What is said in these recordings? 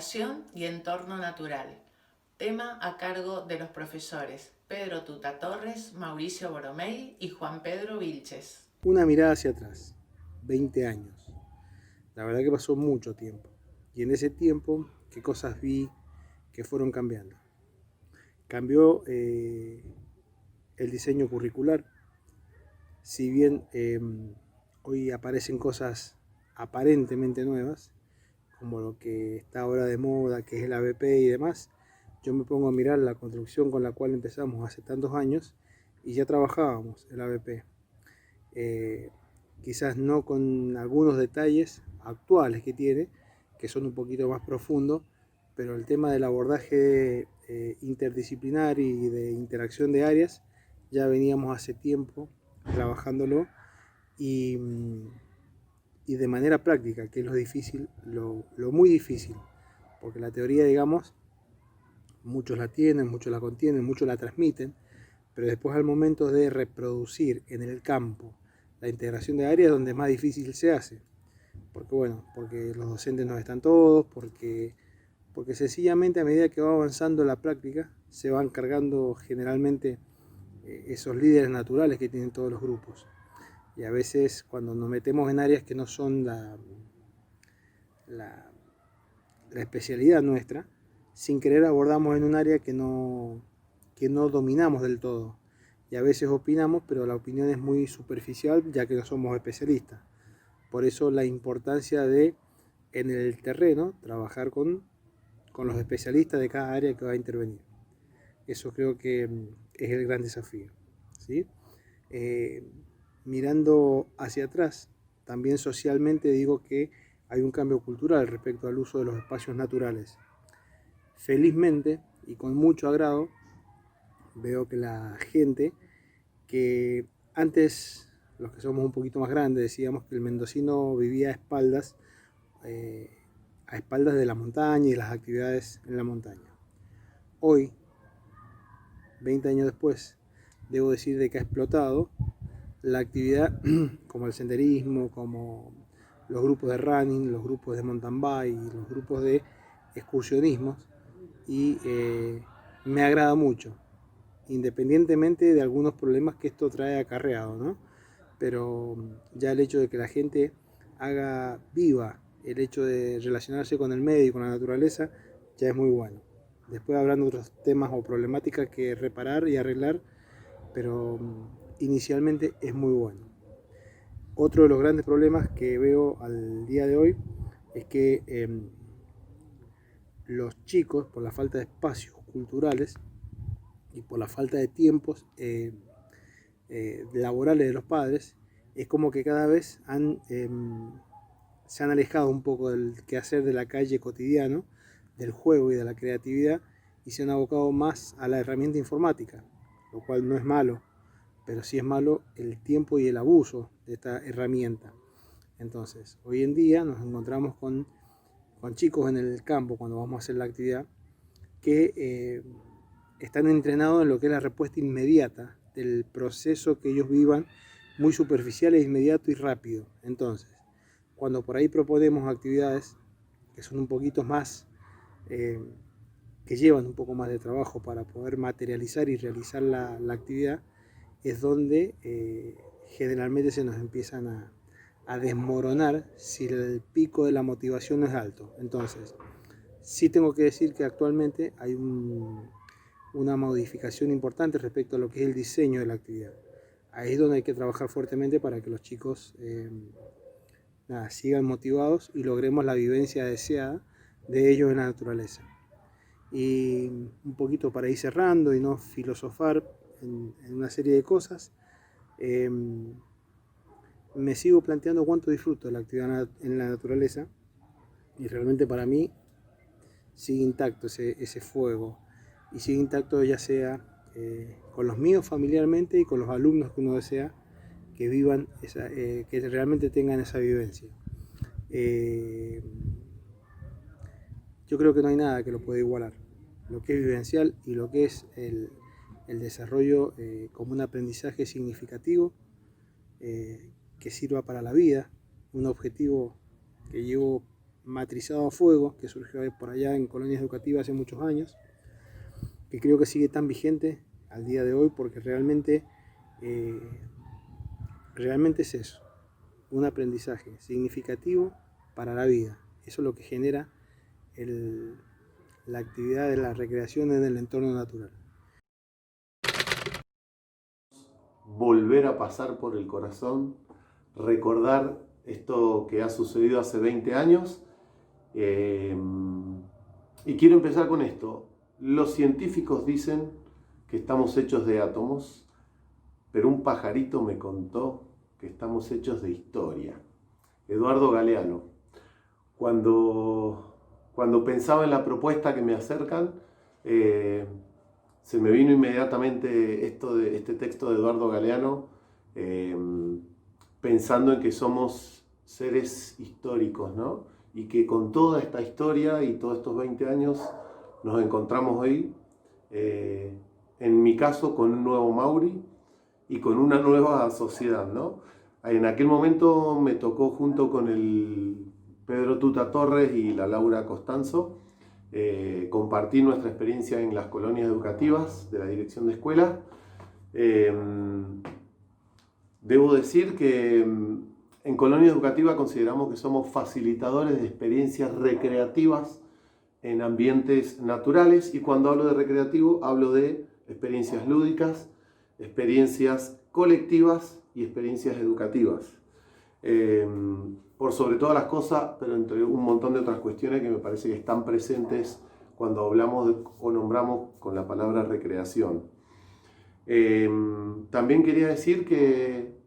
Educación y entorno natural. Tema a cargo de los profesores Pedro Tuta Torres, Mauricio Boromei y Juan Pedro Vilches. Una mirada hacia atrás, 20 años. La verdad que pasó mucho tiempo. Y en ese tiempo, ¿qué cosas vi que fueron cambiando? Cambió el diseño curricular. Si bien hoy aparecen cosas aparentemente nuevas, como lo que está ahora de moda, que es el ABP y demás, yo me pongo a mirar la construcción con la cual empezamos hace tantos años y ya trabajábamos el ABP. Eh, Quizás no con algunos detalles actuales que tiene, que son un poquito más profundos, pero el tema del abordaje interdisciplinar y de interacción de áreas ya veníamos hace tiempo trabajándolo y, y de manera práctica, que es lo difícil, lo muy difícil, porque la teoría, digamos, muchos la tienen, muchos la contienen, muchos la transmiten, pero después al momento de reproducir en el campo la integración de áreas es donde más difícil se hace. Porque bueno, porque los docentes no están todos, porque sencillamente a medida que va avanzando la práctica, se van cargando generalmente esos líderes naturales que tienen todos los grupos. Y a veces cuando nos metemos en áreas que no son la, la especialidad nuestra, sin querer abordamos en un área que no dominamos del todo. Y a veces opinamos, pero la opinión es muy superficial ya que no somos especialistas. Por eso la importancia de, en el terreno, trabajar con los especialistas de cada área que va a intervenir. Eso creo que es el gran desafío. ¿Sí? Eh, Mirando hacia atrás, también socialmente digo que hay un cambio cultural respecto al uso de los espacios naturales. Felizmente y con mucho agrado veo que la gente que antes, los que somos un poquito más grandes, decíamos que el mendocino vivía eh, a espaldas de la montaña y las actividades en la montaña. Hoy, 20 años después, debo decir de que ha explotado la actividad como el senderismo, como los grupos de running, los grupos de mountain bike, los grupos de excursionismos y me agrada mucho, independientemente de algunos problemas que esto trae acarreado, ¿no? Pero ya el hecho de que la gente haga viva el hecho de relacionarse con el medio y con la naturaleza ya es muy bueno. Después habrán otros temas o problemáticas que reparar y arreglar, pero inicialmente es muy bueno. Otro de los grandes problemas que veo al día de hoy es que los chicos, por la falta de espacios culturales y por la falta de tiempos laborales de los padres, es como que cada vez se han alejado un poco del quehacer de la calle cotidiano, del juego y de la creatividad, y se han abocado más a la herramienta informática, lo cual no es malo, pero sí es malo el tiempo y el abuso de esta herramienta. Entonces, hoy en día nos encontramos con chicos en el campo cuando vamos a hacer la actividad que están entrenados en lo que es la respuesta inmediata del proceso que ellos vivan, muy superficial, inmediato y rápido. Entonces, cuando por ahí proponemos actividades que son un poquito más, eh, que llevan un poco más de trabajo para poder materializar y realizar la actividad, es donde generalmente se nos empiezan a desmoronar si el pico de la motivación no es alto. Entonces, sí tengo que decir que actualmente hay una modificación importante respecto a lo que es el diseño de la actividad. Ahí es donde hay que trabajar fuertemente para que los chicos sigan motivados y logremos la vivencia deseada de ellos en la naturaleza. Y un poquito para ir cerrando y no filosofar en una serie de cosas, me sigo planteando cuánto disfruto de la actividad en la naturaleza y realmente para mí sigue intacto ese fuego y sigue intacto ya sea con los míos familiarmente y con los alumnos que uno desea que vivan, que realmente tengan esa vivencia. Eh, yo creo que no hay nada que lo pueda igualar. Lo que es vivencial y lo que es el desarrollo como un aprendizaje significativo que sirva para la vida, un objetivo que llevo matrizado a fuego, que surgió por allá en colonias educativas hace muchos años, que creo que sigue tan vigente al día de hoy porque realmente es eso, un aprendizaje significativo para la vida. Eso es lo que genera la actividad de la recreación en el entorno natural. Volver a pasar por el corazón, recordar esto que ha sucedido hace 20 años. Y quiero empezar con esto. Los científicos dicen que estamos hechos de átomos, pero un pajarito me contó que estamos hechos de historia. Eduardo Galeano. Cuando pensaba en la propuesta que me acercan, se me vino inmediatamente este texto de Eduardo Galeano, pensando en que somos seres históricos, ¿no? Y que con toda esta historia y todos estos 20 años nos encontramos hoy, en mi caso, con un nuevo Mauri y con una nueva sociedad, ¿no? En aquel momento me tocó, junto con el Pedro Tuta Torres y la Laura Costanzo, compartir nuestra experiencia en las colonias educativas de la dirección de escuelas. Debo decir que en colonia educativa consideramos que somos facilitadores de experiencias recreativas en ambientes naturales, y cuando hablo de recreativo hablo de experiencias lúdicas, experiencias colectivas y experiencias educativas. Por sobre todas las cosas, pero entre un montón de otras cuestiones que me parece que están presentes cuando hablamos o nombramos con la palabra recreación. También quería decir que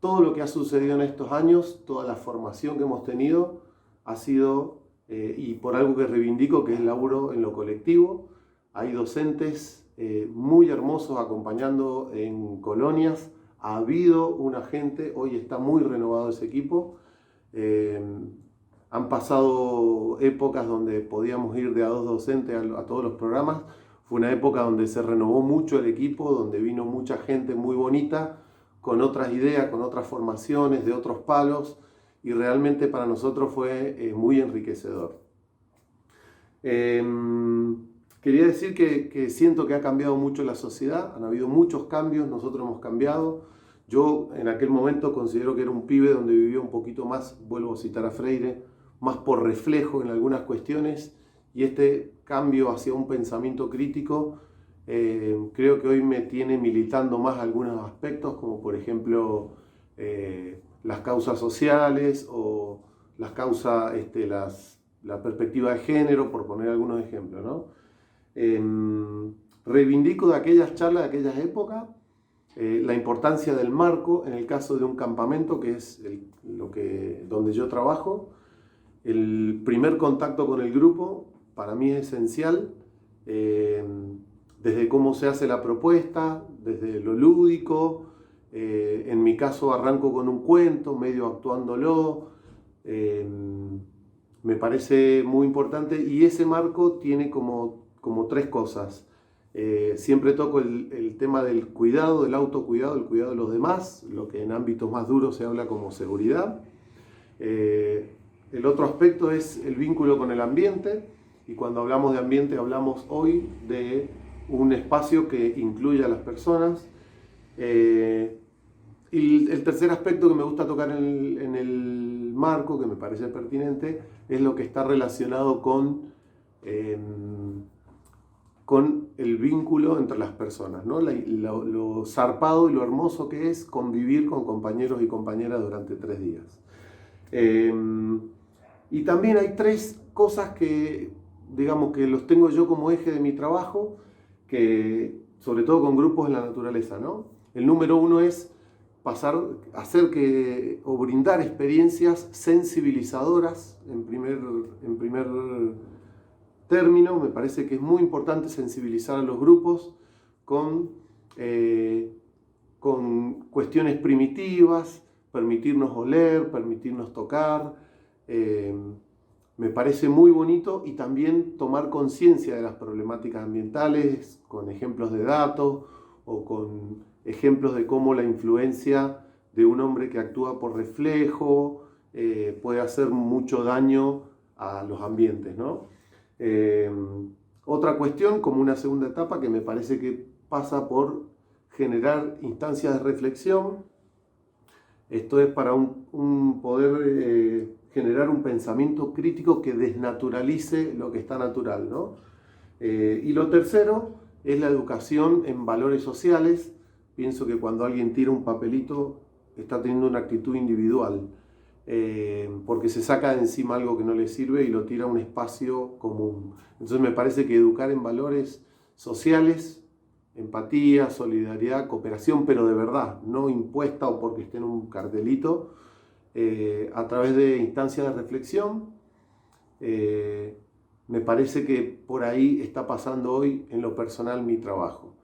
todo lo que ha sucedido en estos años, toda la formación que hemos tenido, ha sido, y por algo que reivindico, que es laburo en lo colectivo. Hay docentes muy hermosos acompañando en colonias. Ha habido una gente, hoy está muy renovado ese equipo. Han pasado épocas donde podíamos ir de a 2 docentes a todos los programas. Fue una época donde se renovó mucho el equipo, donde vino mucha gente muy bonita, con otras ideas, con otras formaciones, de otros palos, y realmente para nosotros fue muy enriquecedor. Quería decir que siento que ha cambiado mucho la sociedad, han habido muchos cambios, nosotros hemos cambiado. Yo en aquel momento considero que era un pibe donde vivía un poquito más, vuelvo a citar a Freire, más por reflejo en algunas cuestiones, y este cambio hacia un pensamiento crítico creo que hoy me tiene militando más algunos aspectos, como por ejemplo las causas sociales o las causas, la perspectiva de género, por poner algunos ejemplos, ¿no? Reivindico de aquellas charlas, de aquellas épocas, la importancia del marco en el caso de un campamento, que es donde yo trabajo. El primer contacto con el grupo para mí es esencial, desde cómo se hace la propuesta, desde lo lúdico. En mi caso arranco con un cuento, medio actuándolo. Me parece muy importante, y ese marco tiene como 3 cosas. Siempre toco el tema del cuidado, del autocuidado, el cuidado de los demás, lo que en ámbitos más duros se habla como seguridad. El otro aspecto es el vínculo con el ambiente, y cuando hablamos de ambiente hablamos hoy de un espacio que incluye a las personas. Y el tercer aspecto que me gusta tocar en el marco, que me parece pertinente, es lo que está relacionado con el vínculo entre las personas, ¿no? Lo zarpado y lo hermoso que es convivir con compañeros y compañeras durante 3 días. Y también hay 3 cosas que, digamos, que los tengo yo como eje de mi trabajo, que sobre todo con grupos en la naturaleza, ¿no? El número 1 es hacer o brindar experiencias sensibilizadoras en primer término. Me parece que es muy importante sensibilizar a los grupos con cuestiones primitivas, permitirnos oler, permitirnos tocar. Me parece muy bonito, y también tomar conciencia de las problemáticas ambientales con ejemplos de datos o con ejemplos de cómo la influencia de un hombre que actúa por reflejo puede hacer mucho daño a los ambientes, ¿no? Otra cuestión, como una segunda etapa, que me parece que pasa por generar instancias de reflexión. Esto es para poder generar un pensamiento crítico que desnaturalice lo que está natural, ¿no? Y lo tercero es la educación en valores sociales. Pienso que cuando alguien tira un papelito está teniendo una actitud individual, porque se saca de encima algo que no le sirve y lo tira a un espacio común. Entonces me parece que educar en valores sociales, empatía, solidaridad, cooperación, pero de verdad, no impuesta o porque esté en un cartelito, a través de instancias de reflexión, me parece que por ahí está pasando hoy en lo personal mi trabajo.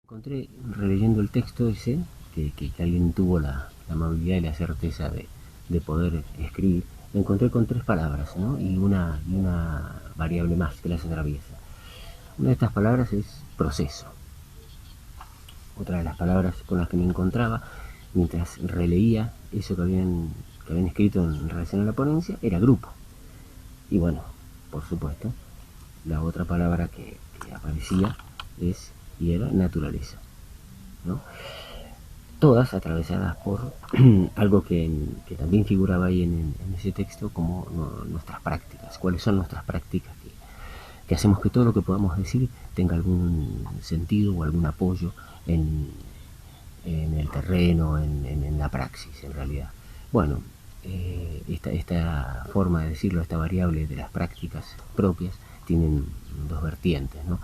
Encontré, releyendo el texto ese, que alguien tuvo la amabilidad y la certeza de poder escribir, me encontré con 3 palabras, ¿no? y una variable más que las atraviesa. Una de estas palabras es proceso. Otra de las palabras con las que me encontraba mientras releía eso que habían escrito en relación a la ponencia era grupo. Y bueno, por supuesto, la otra palabra que aparecía era naturaleza, ¿no? Todas atravesadas por algo que también figuraba ahí en ese texto como nuestras prácticas. ¿Cuáles son nuestras prácticas que hacemos que todo lo que podamos decir tenga algún sentido o algún apoyo en el terreno, en la praxis, en realidad? Bueno, esta forma de decirlo, esta variable de las prácticas propias, tienen 2 vertientes, ¿no?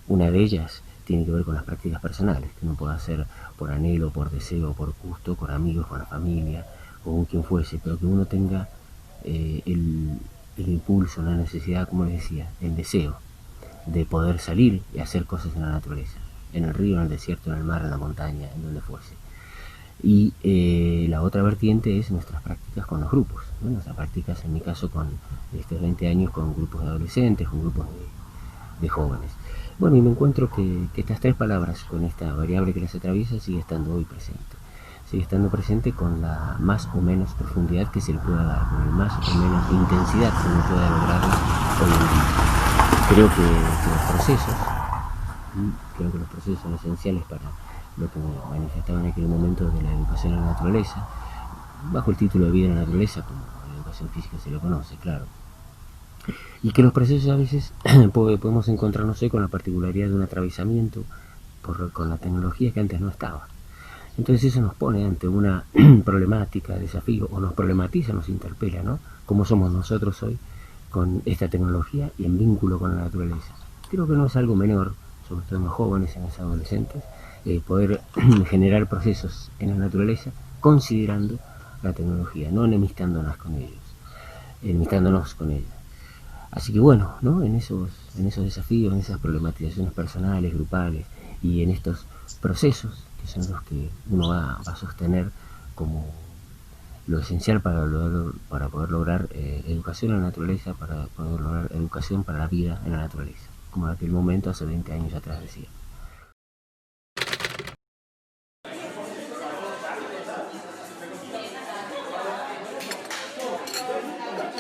Una de ellas tiene que ver con las prácticas personales, que uno puede hacer por anhelo, por deseo, por gusto, con amigos, con la familia, o con quien fuese, pero que uno tenga el impulso, la necesidad, como les decía, el deseo de poder salir y hacer cosas en la naturaleza, en el río, en el desierto, en el mar, en la montaña, en donde fuese. Y la otra vertiente es nuestras prácticas con los grupos, ¿no? Nuestras prácticas, en mi caso, con 20 años, con grupos de adolescentes, con grupos de jóvenes. Bueno, y me encuentro que estas 3 palabras, con esta variable que las atraviesa, sigue estando hoy presente. Sigue estando presente con la más o menos profundidad que se le pueda dar, con la más o menos intensidad que uno pueda lograrla hoy en día. Creo que los procesos son esenciales para lo que me manifestaba en aquel momento de la educación en la naturaleza, bajo el título de vida en la naturaleza, como la educación física se lo conoce, claro. Y que los procesos a veces podemos encontrarnos hoy con la particularidad de un atravesamiento con la tecnología que antes no estaba. Entonces eso nos pone ante una problemática, desafío, o nos problematiza, nos interpela, ¿no? ¿Cómo somos nosotros hoy con esta tecnología y en vínculo con la naturaleza? Creo que no es algo menor, sobre todo en los jóvenes, en los adolescentes, poder generar procesos en la naturaleza considerando la tecnología, no enemistándonos con ella. Así que bueno, ¿no? en esos desafíos, en esas problematizaciones personales, grupales y en estos procesos que son los que uno va a sostener como lo esencial para poder lograr educación en la naturaleza, para poder lograr educación para la vida en la naturaleza, como en aquel momento hace 20 años atrás decía.